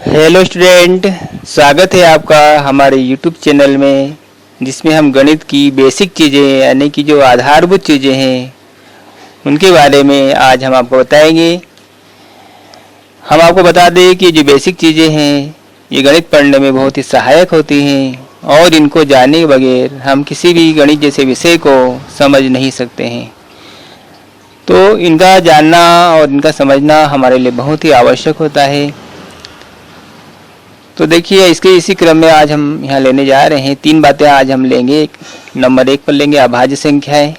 Hello student, स्वागत है आपका हमारे यूट्यूब चैनल में, जिसमें हम गणित की बेसिक चीज़ें यानी कि जो आधारभूत चीज़ें हैं उनके बारे में आज हम आपको बताएंगे। हम आपको बता दें कि जो बेसिक चीज़ें हैं ये गणित पढ़ने में बहुत ही सहायक होती हैं और इनको जानने के बगैर हम किसी भी गणित जैसे विषय को समझ नहीं सकते हैं। तो इनका जानना और इनका समझना हमारे लिए बहुत ही आवश्यक होता है। तो देखिए, इसके इसी क्रम में आज हम यहाँ लेने जा रहे हैं। 3 बातें आज हम लेंगे। नंबर 1 पर लेंगे अभाज्य संख्याएं,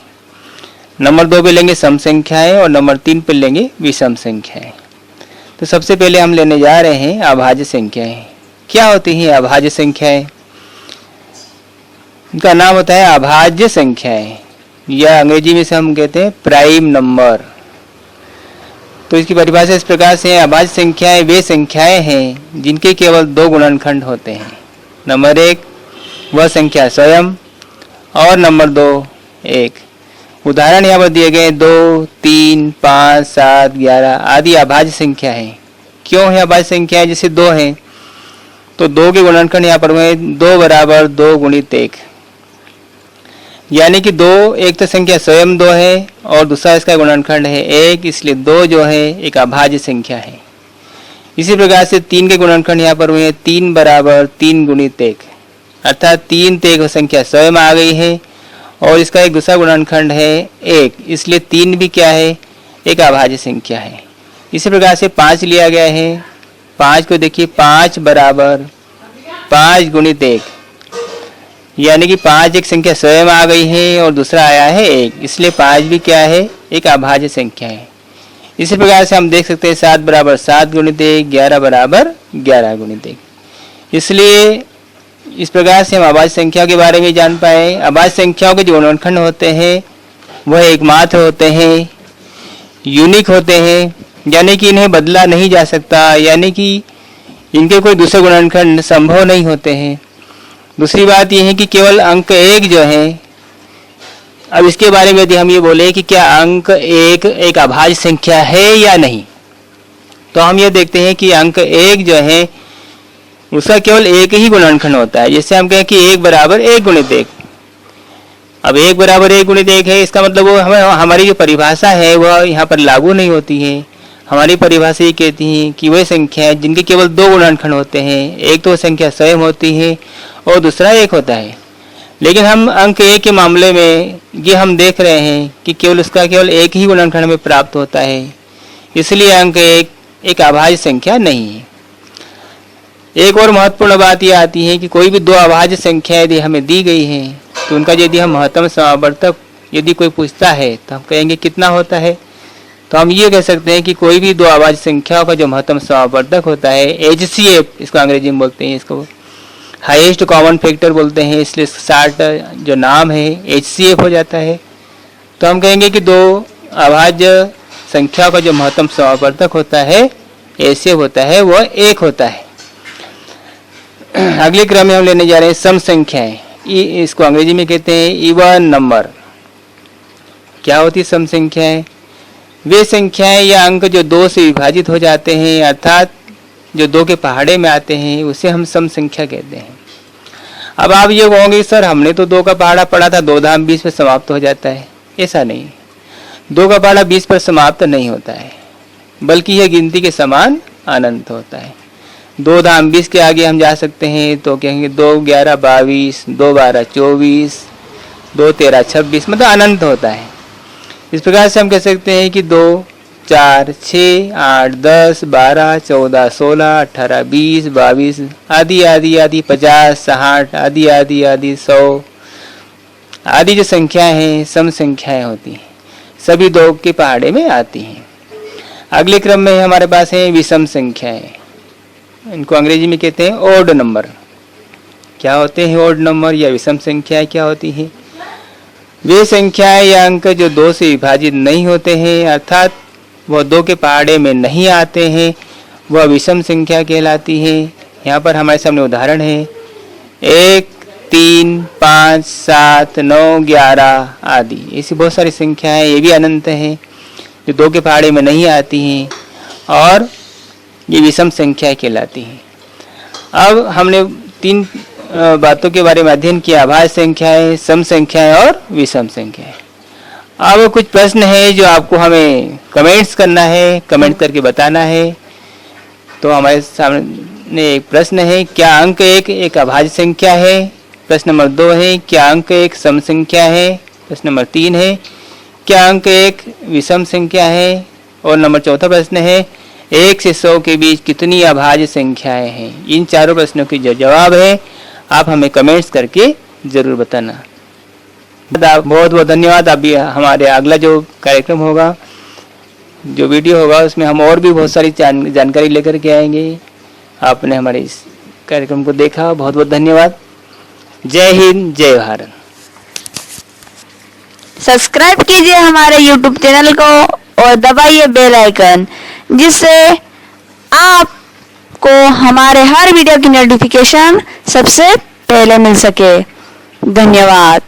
नंबर 2 पे लेंगे सम संख्याएं और नंबर 3 पर लेंगे विषम संख्याएं। तो सबसे पहले हम लेने जा रहे हैं अभाज्य संख्याएं। क्या होती हैं अभाज्य संख्याएं? इनका नाम होता है अभाज्य संख्याएं, या अंग्रेजी में से हम कहते हैं प्राइम नंबर। तो इसकी परिभाषा इस प्रकार से है, अभाज्य संख्याएं वे संख्याएं हैं जिनके केवल 2 गुणनखंड होते हैं। नंबर 1 वह संख्या स्वयं और नंबर 2 1। उदाहरण यहाँ पर दिए गए 2, 3, 5, 7, 11 आदि अभाज्य संख्या है। क्यों है अभाज्य संख्याएं? जैसे 2 हैं तो 2 के गुणनखंड यहाँ पर हुए 2 बराबर 2 गुणित 1, यानी कि 2 एक तो संख्या स्वयं 2 है और दूसरा इसका गुणनखंड है 1, इसलिए 2 जो है एक अभाज्य संख्या है। इसी प्रकार से 3 के गुणनखंड यहाँ पर हुए 3 बराबर 3 गुणित 1, अर्थात 3 तो एक संख्या स्वयं आ गई है और इसका एक दूसरा गुणनखंड है 1, इसलिए 3 भी क्या है? एक अभाज्य संख्या है। इसी प्रकार से 5 लिया गया है। 5 को देखिए 5 बराबर 5 गुणित 1, यानी कि 5 एक संख्या स्वयं आ गई है और दूसरा आया है 1, इसलिए 5 भी क्या है? एक अभाज्य संख्या है। इसी प्रकार से हम देख सकते हैं 7 बराबर 7 गुणित 1, 11 बराबर 11 गुणित 1। इसलिए इस प्रकार से हम अभाज्य संख्या के बारे में जान पाए। अभाज्य संख्याओं के जो गुणनखंड होते हैं वह एकमात्र होते हैं, यूनिक होते हैं, यानी कि इन्हें बदला नहीं जा सकता, यानी कि इनके कोई दूसरे गुणनखंड संभव नहीं होते हैं। दूसरी बात यह है कि केवल अंक 1 जो है, अब इसके बारे में यदि हम ये बोले कि क्या अंक 1 एक अभाज्य संख्या है या नहीं, तो हम ये देखते हैं कि अंक 1 जो है उसका केवल एक ही गुणनखंड होता है। जैसे हम कहें कि 1 बराबर 1 गुणित 1। अब 1 बराबर 1 गुणित 1 है, इसका मतलब वो हमारी जो परिभाषा है वह यहाँ पर लागू नहीं होती है। हमारी परिभाषा ये कहती है कि वह संख्या है जिनके केवल 2 गुणनखंड होते हैं। एक तो संख्या स्वयं होती है और दूसरा 1 होता है। लेकिन हम अंक 1 के मामले में ये हम देख रहे हैं कि केवल उसका केवल एक ही गुणनखंड में प्राप्त होता है, इसलिए अंक 1 एक अभाज्य संख्या नहीं है। एक और महत्वपूर्ण बात यह आती है कि कोई भी 2 अभाज्य संख्या यदि हमें दी गई है तो उनका यदि हम महत्तम समावर्तक यदि कोई पूछता है तो हम कहेंगे कितना होता है। तो हम ये कह सकते हैं कि कोई भी 2 अभाज्य संख्याओं का जो महत्तम समावर्तक होता है, HCF इसको अंग्रेजी में बोलते हैं, इसको हाईएस्ट कॉमन फैक्टर बोलते हैं, इसलिए शार्ट जो नाम है HCF हो जाता है। तो हम कहेंगे कि 2 अभाज्य संख्याओं का जो महत्तम समावर्तक होता है, HCF होता है, वह 1 होता है। अगले क्रम में हम लेने जा रहे हैं सम संख्याएं। इसको अंग्रेजी में कहते हैं इवन नंबर। क्या होती है सम संख्याएं? वे संख्याएं या अंक जो 2 से विभाजित हो जाते हैं, अर्थात जो 2 के पहाड़े में आते हैं, उसे हम सम संख्या कहते हैं। अब आप ये कहोगे सर हमने तो 2 का पहाड़ा पढ़ा था, 2 धाम 20 पर समाप्त हो जाता है। ऐसा नहीं, 2 का पहाड़ा 20 पर समाप्त नहीं होता है, बल्कि यह गिनती के समान अनंत होता है। 2 धाम 20 के आगे हम जा सकते हैं तो कहेंगे 2 11 22, 2 12 24, 2 13 26, मतलब अनंत होता है। इस प्रकार से हम कह सकते हैं कि 2 4 6 8 10 12 14 16 18 20 22 आदि आदि आदि 50 60 आदि आदि आदि 100 आदि जो संख्याएं हैं सम संख्याएं होती हैं, सभी 2 के पहाड़े में आती हैं। अगले क्रम में हमारे पास है विषम संख्याएं। इनको अंग्रेजी में कहते हैं ओड नंबर। क्या होते हैं ओड नंबर या विषम संख्याएं? क्या होती हैं? वे संख्याएं या अंक जो 2 से विभाजित नहीं होते हैं, अर्थात वह 2 के पहाड़े में नहीं आते हैं, वह विषम संख्या कहलाती है। यहाँ पर हमारे सामने उदाहरण है 1 3 5 7 9 11 आदि। ऐसी बहुत सारी संख्याएं ये भी अनंत हैं जो 2 के पहाड़े में नहीं आती हैं और ये विषम संख्या कहलाती है। अब हमने 3 बातों के बारे में अध्ययन किया, अभाज्य संख्याएं, सम संख्याएं और विषम संख्याएं। अब कुछ प्रश्न है जो आपको हमें कमेंट्स करना है, कमेंट करके बताना है। तो हमारे सामने एक प्रश्न है, क्या अंक 1 एक अभाज्य संख्या है? प्रश्न नंबर 2 है, क्या अंक 1 सम संख्या है? प्रश्न नंबर 3 है, क्या अंक 1 विषम संख्या है? और नंबर 4 प्रश्न है, 1 से 100 के बीच कितनी अभाज्य संख्याएं हैं? इन चारों प्रश्नों की जो जवाब है आप हमें कमेंट्स करके जरूर बताना। बहुत बहुत धन्यवाद। अभी हमारे अगला जो कार्यक्रम होगा, जो वीडियो होगा, उसमें हम और भी बहुत सारी जानकारी लेकर के आएंगे। आपने हमारे इस कार्यक्रम को देखा, बहुत बहुत धन्यवाद। जय हिंद, जय भारत। सब्सक्राइब कीजिए हमारे YouTube चैनल को और दबाइए बेल आइकन, जिससे आपको हमारे हर वीडियो की नोटिफिकेशन सबसे पहले मिल सके। धन्यवाद।